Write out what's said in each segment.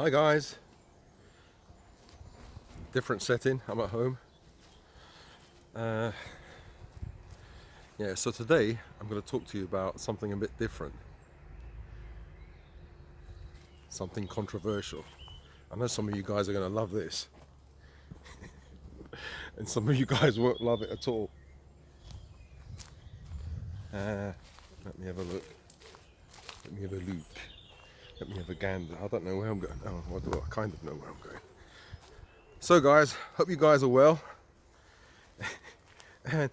Hi guys, different setting, I'm at home. Uh, so today I'm going to talk to you about something a bit different, something controversial. I know some of you guys are going to love this, and some of you guys won't love it at all. Let me have a look, let me have a look, let me have a gander. I don't know where I'm going. Oh, well, I kind of know where I'm going. So guys, hope you guys are well. And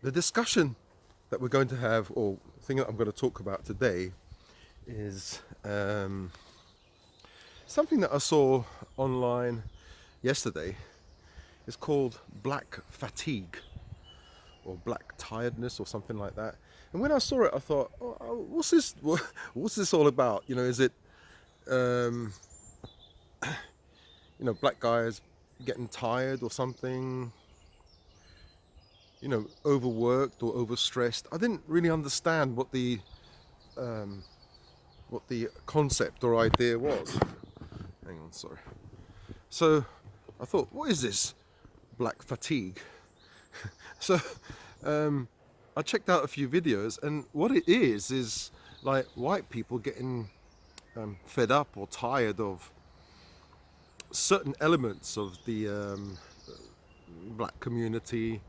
the discussion that we're going to have, or the thing that I'm going to talk about today, is something that I saw online yesterday. It's called black fatigue or black tiredness or something like that. And when I saw it, I thought, what's this? What's this all about? Is it, black guys getting tired or something? Overworked or overstressed. I didn't really understand what the concept or idea was. Hang on, sorry. So I thought, what is this black fatigue? So I checked out a few videos, and what it is like white people getting fed up or tired of certain elements of the black community.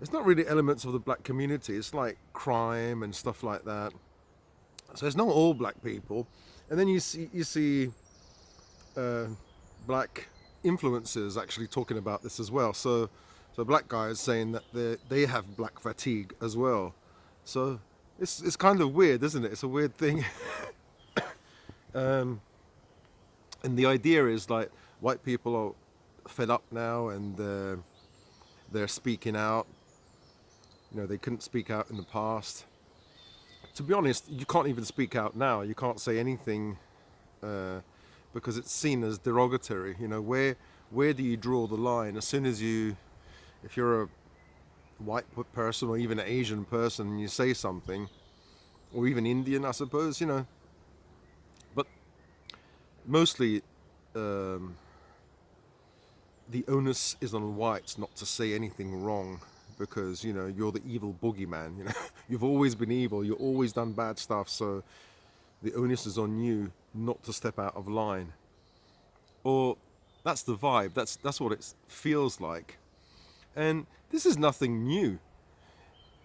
It's not really elements of the black community, it's like crime and stuff like that. So it's not all black people. And then you see black influencers actually talking about this as well. So black guys saying that they have black fatigue as well. So it's kind of weird, isn't it? It's a weird thing. And the idea is like white people are fed up now, and they're speaking out. They couldn't speak out in the past. To be honest, you can't even speak out now. You can't say anything because it's seen as derogatory. Where do you draw the line? As soon as if you're a white person or even an Asian person and you say something, or even Indian, I suppose, but mostly the onus is on whites not to say anything wrong, because you're the evil boogeyman. You've always been evil, you've always done bad stuff, so the onus is on you not to step out of line. Or that's the vibe, that's what it feels like. And this is nothing new.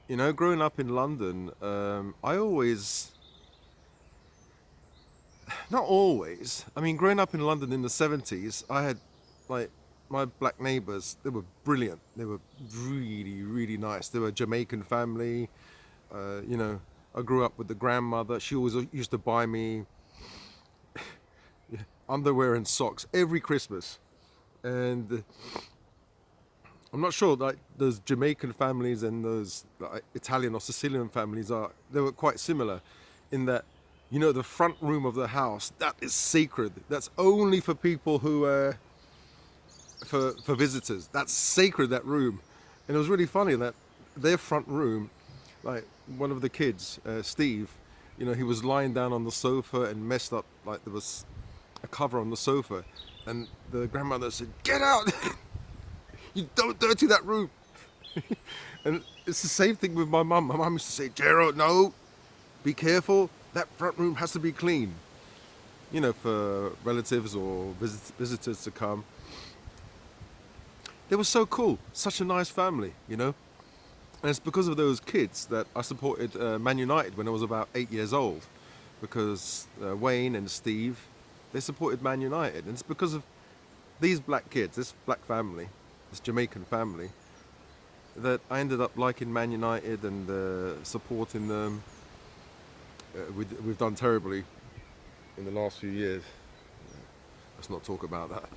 Growing up in London, I always, not always, I mean, growing up in London in the 70s, I had like my black neighbors. They were brilliant. They were really, really nice. They were a Jamaican family. I grew up with the grandmother. She always used to buy me underwear and socks every Christmas. And I'm not sure, like those Jamaican families and those like, Italian or Sicilian families they were quite similar in that, the front room of the house, that is sacred. That's only for people who for visitors. That's sacred, that room. And it was really funny that their front room, like one of the kids, Steve, he was lying down on the sofa and messed up, like there was a cover on the sofa, and the grandmother said, "Get out! You don't dirty that room." And it's the same thing with my mum. My mum used to say, "Gerald, no, be careful. That front room has to be clean." For relatives or visitors to come. They were so cool, such a nice family, And it's because of those kids that I supported Man United when I was about 8 years old, because Wayne and Steve, they supported Man United. And it's because of these black kids, this black family, this Jamaican family, that I ended up liking Man United and supporting them. We've done terribly in the last few years. Let's not talk about that.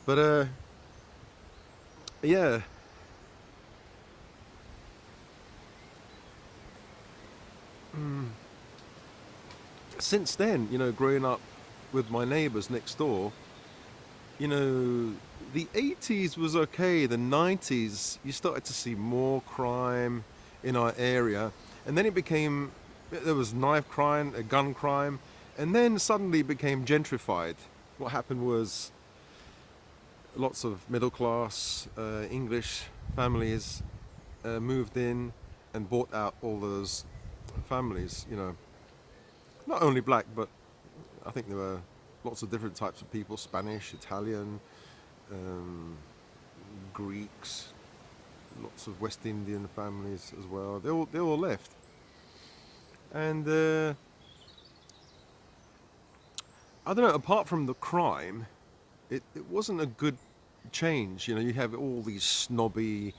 But yeah. Since then, growing up with my neighbours next door, the 80s was okay. The 90s, you started to see more crime in our area. And then there was knife crime, gun crime, and then suddenly it became gentrified. what happened was lots of middle class English families moved in and bought out all those families. Not only black, but I think there were lots of different types of people: Spanish, Italian, um, Greeks, lots of West Indian families as well. They all left, and I don't know. Apart from the crime, it wasn't a good change. You have all these snobby,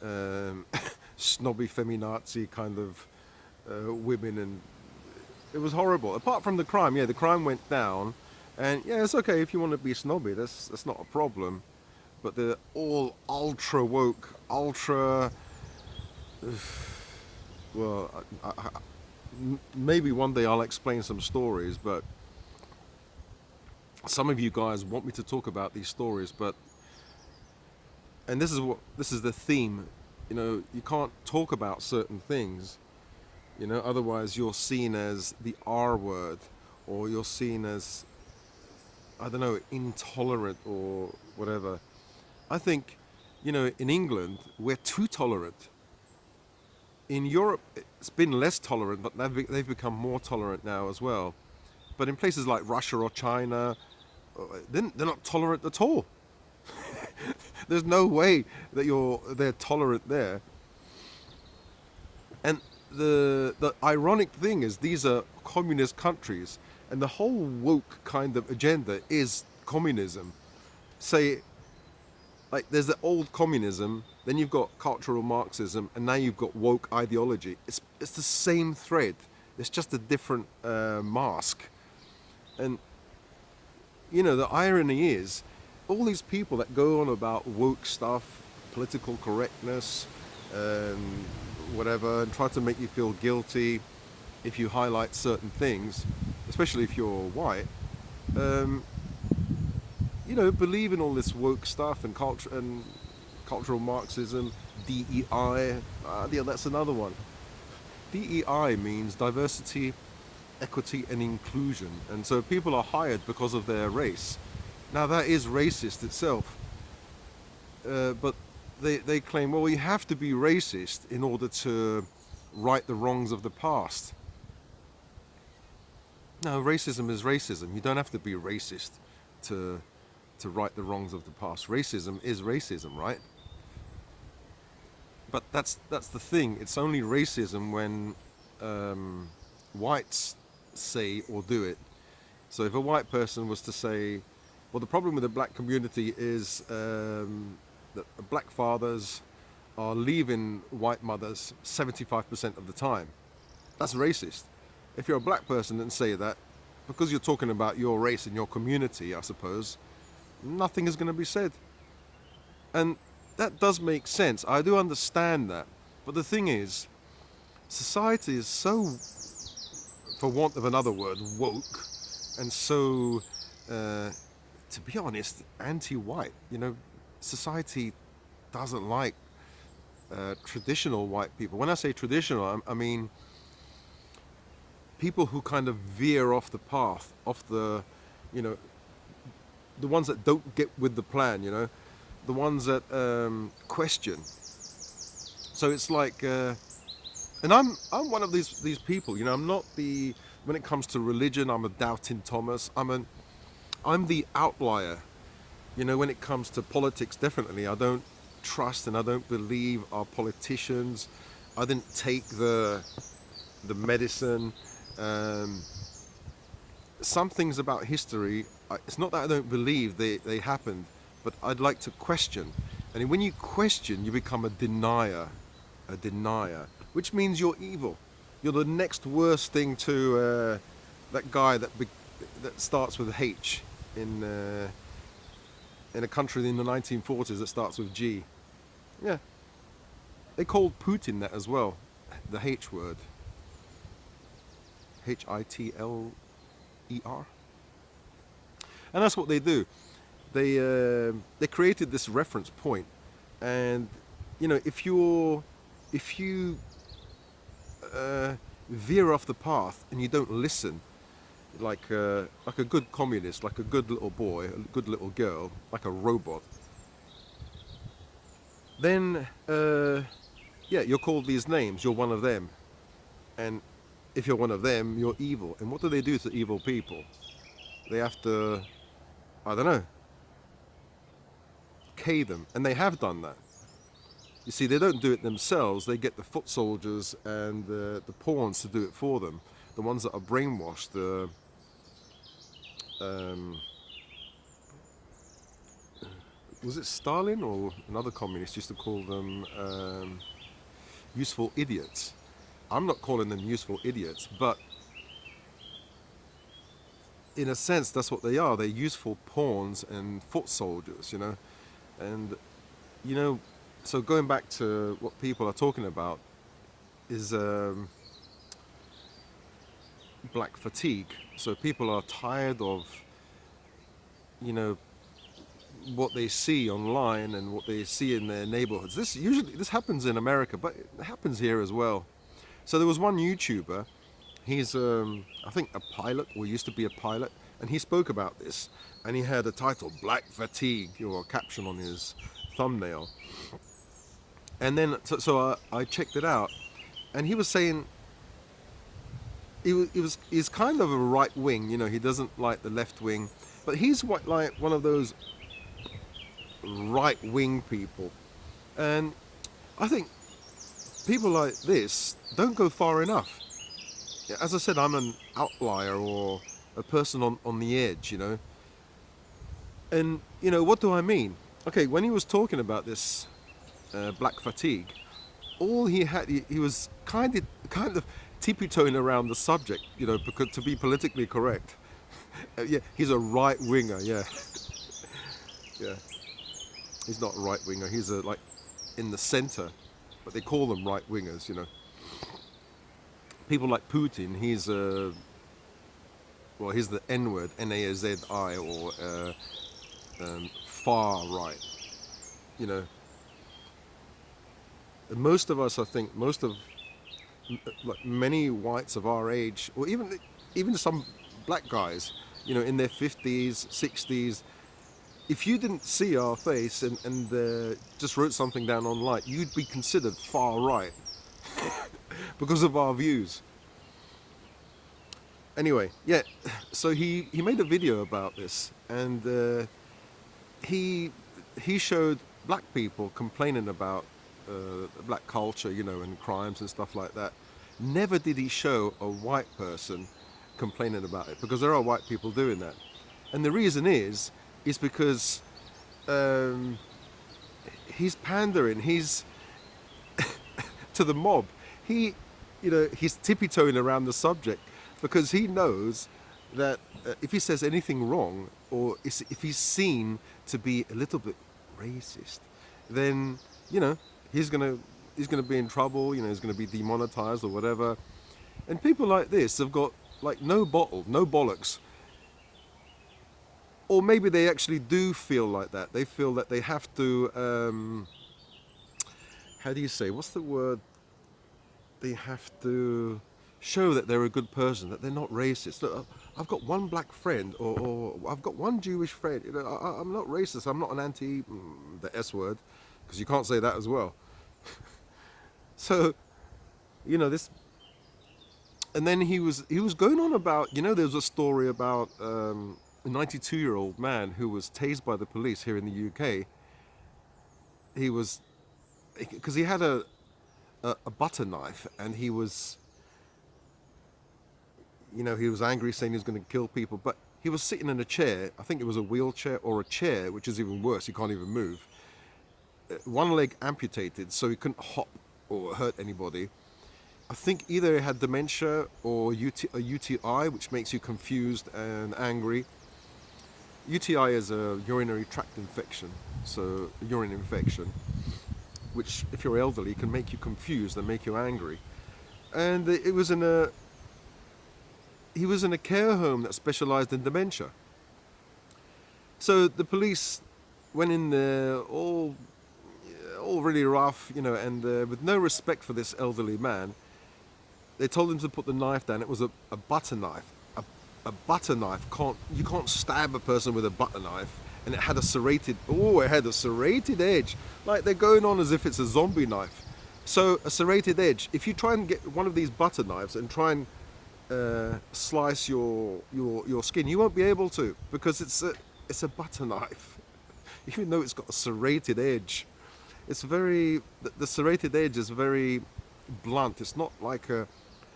um, snobby feminazi kind of women, and it was horrible. Apart from the crime, yeah, the crime went down, and yeah, it's okay if you want to be snobby. That's not a problem. But they're all ultra woke, ultra. Well, maybe one day I'll explain some stories, but some of you guys want me to talk about these stories, but and this is the theme. You can't talk about certain things. Otherwise you're seen as the R word, or you're seen as, I don't know, intolerant or whatever. I think, in England we're too tolerant. In Europe it's been less tolerant, but they've become more tolerant now as well. But in places like Russia or China, they're not tolerant at all. There's no way that they're tolerant there. And the ironic thing is, these are communist countries, and the whole woke kind of agenda is communism. Say, like, there's the old communism, then you've got cultural Marxism, and now you've got woke ideology. It's the same thread. It's just a different mask. And the irony is, all these people that go on about woke stuff, political correctness, whatever, and try to make you feel guilty if you highlight certain things, especially if you're white, believe in all this woke stuff and cultural Marxism, DEI. Yeah, that's another one. DEI means diversity, equity, and inclusion, and so people are hired because of their race. Now that is racist itself, but they claim, well, you have to be racist in order to right the wrongs of the past. No, racism is racism. You don't have to be racist to right the wrongs of the past. Racism is racism, right? But that's the thing. It's only racism when whites say or do it. So if a white person was to say, well, the problem with the black community is that black fathers are leaving white mothers 75% of the time. That's racist. If you're a black person and say that, because you're talking about your race and your community, I suppose, nothing is going to be said. And that does make sense. I do understand that. But the thing is, society is so, for want of another word, woke, and so, to be honest, anti-white. Society doesn't like traditional white people. When I say traditional, I mean people who kind of veer off the path, off the ones that don't get with the plan, the ones that question. So it's like, and I'm one of these people. I'm not when it comes to religion, I'm a doubting Thomas. I'm the outlier. When it comes to politics, definitely I don't trust and I don't believe our politicians. I didn't take the medicine. Some things about history, it's not that I don't believe they happened, but I'd like to question. And when you question, you become a denier, which means you're evil. You're the next worst thing to that guy that starts with H in a country in the 1940s that starts with G. Yeah, they called Putin that as well, the H word. Hitler. And that's what they do. They created this reference point, and if you veer off the path and you don't listen, like a good communist, like a good little boy, a good little girl, like a robot, then yeah, you're called these names. You're one of them, and if you're one of them, you're evil. And what do they do to evil people? They have to, I don't know, K them, and they have done that. You see, they don't do it themselves. They get the foot soldiers and the pawns to do it for them. The ones that are brainwashed, the um, was it Stalin or another communist used to call them useful idiots. I'm not calling them useful idiots, but in a sense, that's what they are. They're useful pawns and foot soldiers, you know. And, you know, so going back to what people are talking about is black fatigue. So people are tired of, you know, what they see online and what they see in their neighborhoods. This happens in America, but it happens here as well. So there was one YouTuber. He's I think a pilot, or used to be a pilot, and he spoke about this, and he had a title, Black Fatigue, or a caption on his thumbnail. And then so I checked it out, and he was saying he's kind of a right wing, you know. He doesn't like the left wing, but he's like one of those right wing people. And I think people like this don't go far enough. As I said, I'm an outlier or a person on the edge, you know. And, you know, what do I mean? Okay, when he was talking about this black fatigue, all he had, he was kind of tippy-toeing around the subject, you know, because to be politically correct. Yeah, he's a right winger, yeah. Yeah. He's not a right winger, he's like in the center, but they call them right wingers, you know. People like Putin, he's he's the N-word, N-A-Z-I, or far right, you know. And most of us, I think, like many whites of our age, or even some black guys, you know, in their 50s, 60s, if you didn't see our face and just wrote something down online, you'd be considered far right because of our views. Anyway, yeah, so he made a video about this, and he showed black people complaining about black culture, you know, and crimes and stuff like that. Never did he show a white person complaining about it, because there are white people doing that. And the reason is because he's pandering, he's to the mob. He's tippy-toeing around the subject because he knows that if he says anything wrong, or if he's seen to be a little bit racist, then, you know, he's gonna be in trouble. You know, he's gonna be demonetized or whatever. And people like this have got like no bollocks. Or maybe they actually do feel like that. They feel that they have to, how do you say, what's the word? They have to show that they're a good person, that they're not racist. Look, I've got one black friend, or I've got one Jewish friend. You know, I'm not racist. I'm not an the S word, because you can't say that as well. So, you know, this. And then he was going on about, you know, there was a story about a 92-year-old man who was tased by the police here in the UK. He was, because he had a butter knife, and he was, you know, he was angry, saying he was going to kill people, but he was sitting in a chair. I think it was a wheelchair or a chair, which is even worse. He can't even move. One leg amputated, so he couldn't hop or hurt anybody. I think either he had dementia or a UTI, which makes you confused and angry. UTI is a urinary tract infection, so a urine infection, which, if you're elderly, can make you confused and make you angry. And he was in a care home that specialized in dementia. So the police went in there all really rough, you know, and with no respect for this elderly man. They told him to put the knife down. It was a butter knife, a butter knife you can't stab a person with a butter knife, and it had a serrated edge, like they're going on as if it's a zombie knife. So a serrated edge, if you try and get one of these butter knives and try and slice your skin, you won't be able to, because it's a butter knife, even though it's got a serrated edge. The serrated edge is very blunt. It's not like a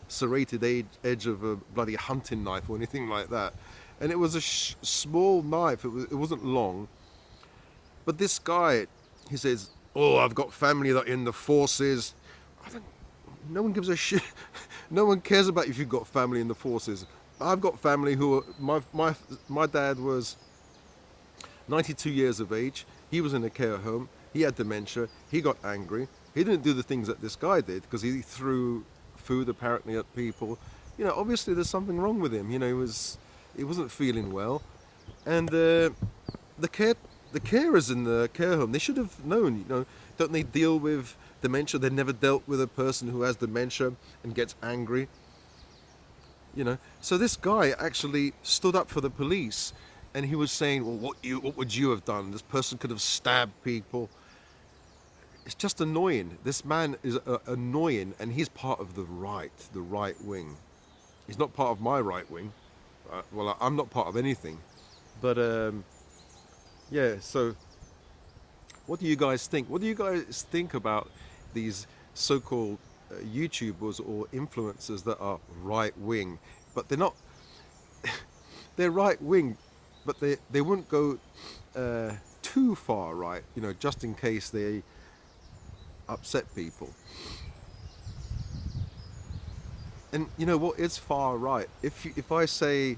serrated edge of a bloody hunting knife or anything like that. And it was a small knife. It wasn't long. But this guy, he says, "Oh, I've got family that are in the forces." I don't, no one gives a shit. No one cares about if you've got family in the forces. I've got family who are, my dad was 92 years of age. He was in a care home. He had dementia. He got angry. He didn't do the things that this guy did, because he threw food apparently at people. Obviously there's something wrong with him. He wasn't feeling well, and the carers in the care home, they should have known. Don't they deal with dementia? They never dealt with a person who has dementia and gets angry. So this guy actually stood up for the police, and he was saying, "Well, what would you have done? This person could have stabbed people." It's just annoying. This man is annoying, and he's part of the right wing. He's not part of my right wing. Well, I'm not part of anything. But yeah. So, what do you guys think? What do you guys think about these so-called YouTubers or influencers that are right wing? But they're not. They're right wing, but they wouldn't go too far right. Just in case they upset people. And what is far right? If I say,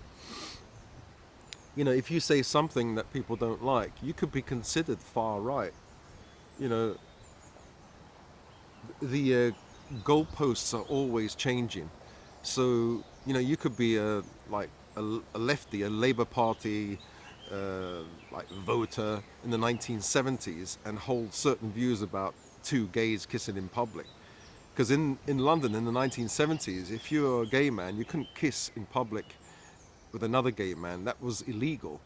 if you say something that people don't like, you could be considered far right. You know, the goalposts are always changing. So you could be a lefty, a Labour Party voter in the 1970s and hold certain views about two gays kissing in public. Because in London in the 1970s, if you were a gay man, you couldn't kiss in public with another gay man. That was illegal.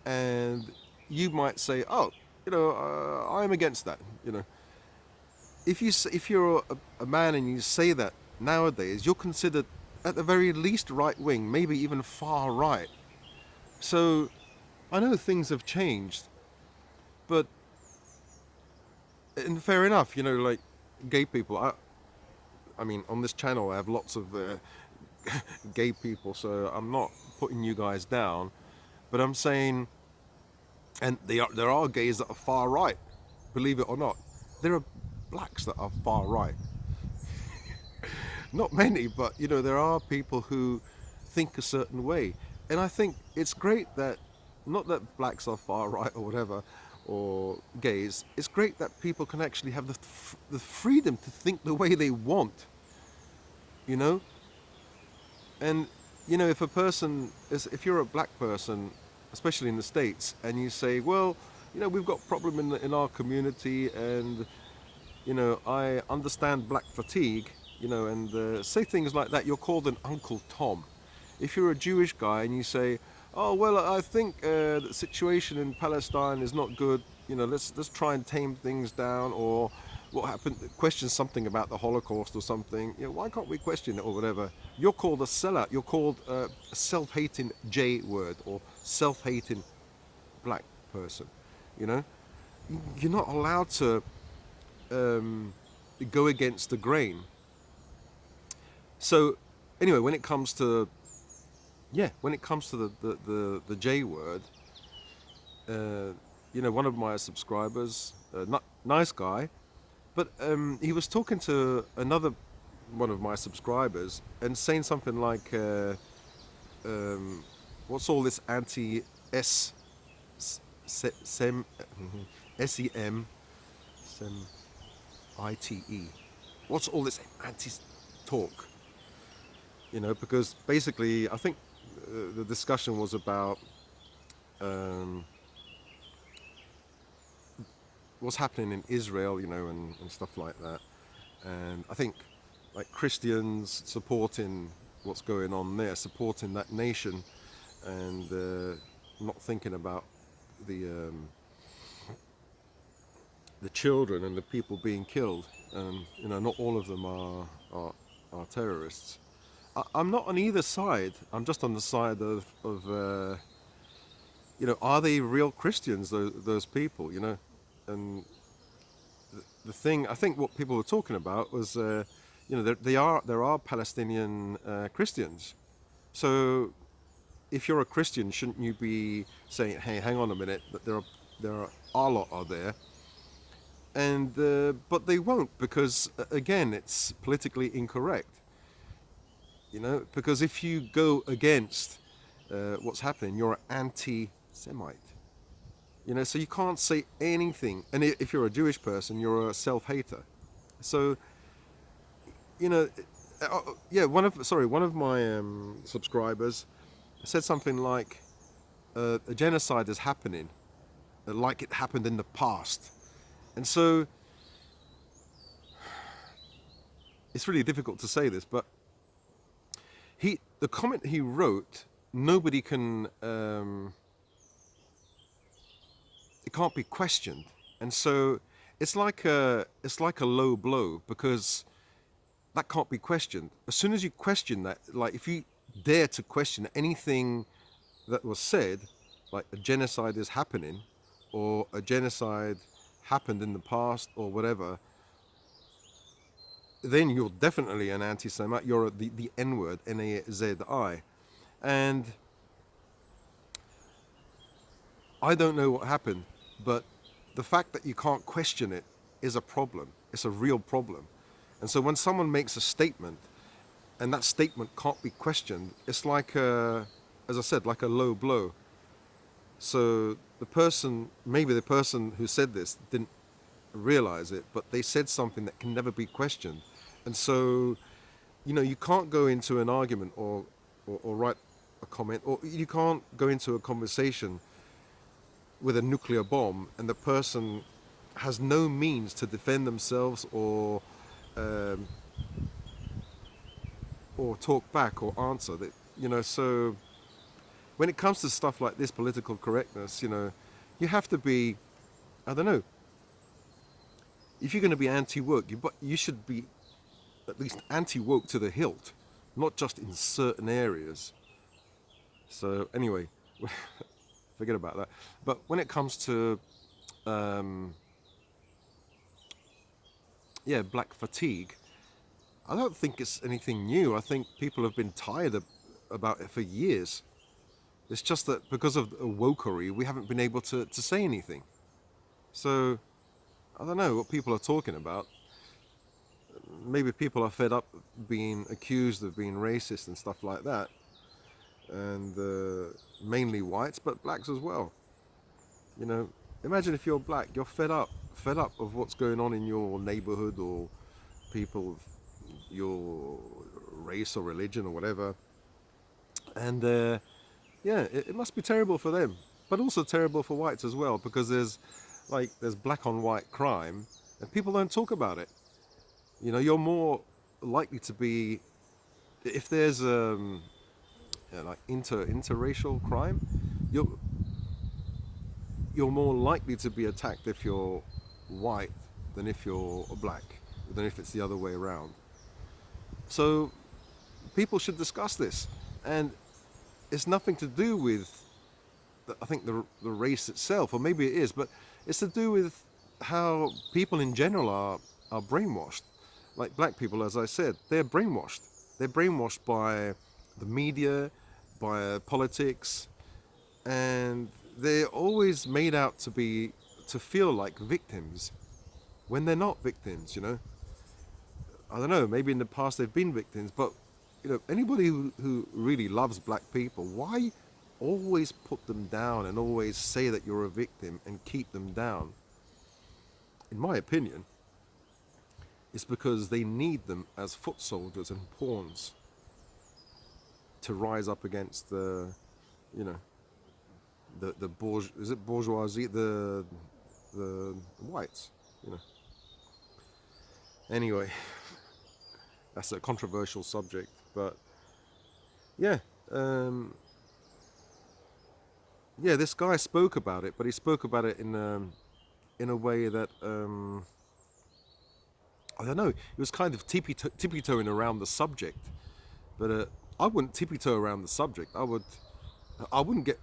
And you might say, "Oh, I'm against that." If you're a man and you say that nowadays, you're considered at the very least right wing, maybe even far right. So I know things have changed, but and fair enough, like gay people. I mean, on this channel, I have lots of gay people, so I'm not putting you guys down, but I'm saying, and there are gays that are far right, believe it or not. There are blacks that are far right. Not many, but there are people who think a certain way, and I think it's great that, not that blacks are far right or whatever, or gays. It's great that people can actually have the freedom to think the way they want, and if you're a black person, especially in the States, and you say, "Well, we've got problem in our community, and I understand black fatigue," and say things like that, you're called an Uncle Tom. If you're a Jewish guy and you say, "Oh, well, I think the situation in Palestine is not good, let's try and tame things down," or what happened, question something about the Holocaust or something, why can't we question it or whatever, you're called a sellout. You're called a self-hating J word, or self-hating black person. you know you're not allowed to go against the grain. So anyway, when it comes to the J word, one of my subscribers, nice guy, but he was talking to another one of my subscribers and saying something like, "What's all this anti-S sem SEM sem ITE? What's all this anti-talk?" Because basically, I think the discussion was about what's happening in Israel, and stuff like that. And I think like Christians supporting what's going on there, supporting that nation, and not thinking about the the children and the people being killed. Not all of them are terrorists. I'm not on either side. I'm just on the side of are they real Christians? Those people, and the thing I think what people were talking about was, there are Palestinian Christians. So if you're a Christian, shouldn't you be saying, "Hey, hang on a minute, that there are our lot are there," and but they won't, because again, it's politically incorrect. Because if you go against what's happening, you're an anti-Semite. So you can't say anything. And if you're a Jewish person, you're a self-hater. So, you know, one of my subscribers said something like, a genocide is happening, like it happened in the past. And so it's really difficult to say this, but the comment he wrote, nobody can, it can't be questioned. And so it's like a low blow, because that can't be questioned. As soon as you question that, like if you dare to question anything that was said, like a genocide is happening, or a genocide happened in the past, or whatever, then you're definitely an anti-Semite. You're the N-word, N-A-Z-I. And I don't know what happened, but the fact that you can't question it is a problem. It's a real problem. And so when someone makes a statement, and that statement can't be questioned, it's like as I said, like a low blow. So maybe the person who said this didn't realize it, but they said something that can never be questioned. And so, you can't go into an argument or write a comment, or you can't go into a conversation with a nuclear bomb and the person has no means to defend themselves or talk back or answer that. So when it comes to stuff like this, political correctness, you have to be, I don't know, if you're going to be anti-woke, you should be at least anti-woke to the hilt, not just in certain areas. So anyway, forget about that. But when it comes to black fatigue, I don't think it's anything new. I think people have been tired about it for years. It's just that because of wokery, we haven't been able to say anything. So I don't know what people are talking about. Maybe people are fed up being accused of being racist and stuff like that. And mainly whites, but blacks as well. Imagine if you're black, you're fed up of what's going on in your neighborhood, or people of your race or religion or whatever. And it must be terrible for them, but also terrible for whites as well, because there's black on white crime and people don't talk about it. You're more likely to be, if there's like interracial crime, you're more likely to be attacked if you're white than if you're black, than if it's the other way around. So people should discuss this, and it's nothing to do with I think the race itself, or maybe it is, but it's to do with how people in general are brainwashed. Like black people, as I said, they're brainwashed. They're brainwashed by the media, by politics, and they're always made out to feel like victims when they're not victims. I don't know, maybe in the past they've been victims, but anybody who really loves black people, why always put them down and always say that you're a victim and keep them down? In my opinion, it's because they need them as foot soldiers and pawns to rise up against the bourgeoisie, the whites. Anyway, that's a controversial subject, but yeah, um, yeah. This guy spoke about it, but he spoke about it in a way that I don't know. It was kind of tippy-toeing around the subject, but I wouldn't tippy-toe around the subject. I wouldn't get.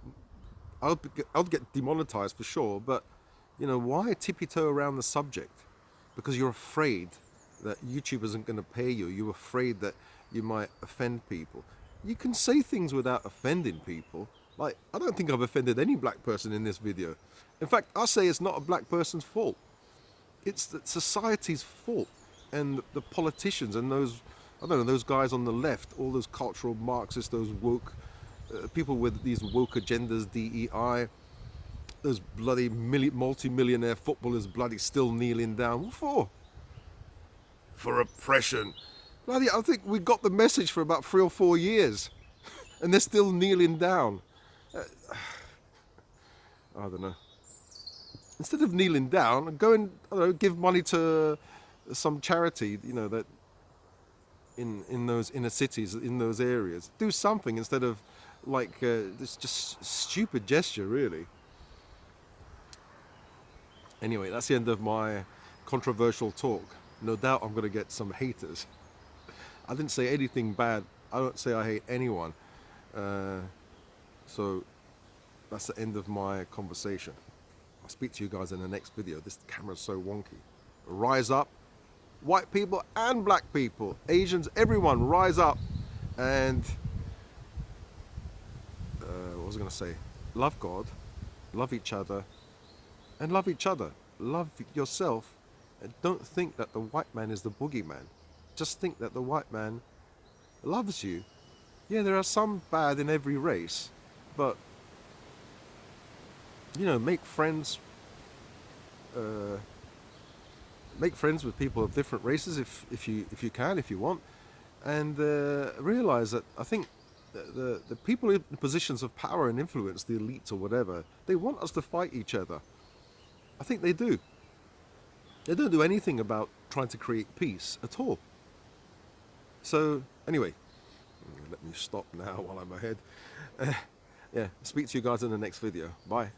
I'd get demonetized for sure. But you know, why tippy-toe around the subject? Because you're afraid that YouTube isn't going to pay you. You're afraid that you might offend people. You can say things without offending people. Like, I don't think I've offended any black person in this video. In fact, I say it's not a black person's fault. It's the society's fault, and the politicians and those, I don't know, those guys on the left, all those cultural Marxists, those woke people with these woke agendas, DEI, those bloody multi-millionaire footballers, bloody still kneeling down. What for? For oppression. Bloody, I think we got the message for about 3 or 4 years, and they're still kneeling down. I don't know. Instead of kneeling down, go and, I don't know, give money to some charity, you know, that in those inner cities, in those areas. Do something instead of like this just stupid gesture, really. Anyway, that's the end of my controversial talk. No doubt I'm going to get some haters. I didn't say anything bad. I don't say I hate anyone. So that's the end of my conversation. I'll speak to you guys in the next video. This camera's so wonky. Rise up. White people and black people, Asians, everyone, rise up. And what was I going to say? Love God, love each other, and love each other. Love yourself, and don't think that the white man is the boogeyman. Just think that the white man loves you. Yeah, there are some bad in every race, but you know, make friends. Make friends with people of different races if you can, if you want, and realize that I think the people in positions of power and influence, the elites or whatever, they want us to fight each other. I think they do. They don't do anything about trying to create peace at all. So anyway, let me stop now while I'm ahead. Yeah, speak to you guys in the next video. Bye.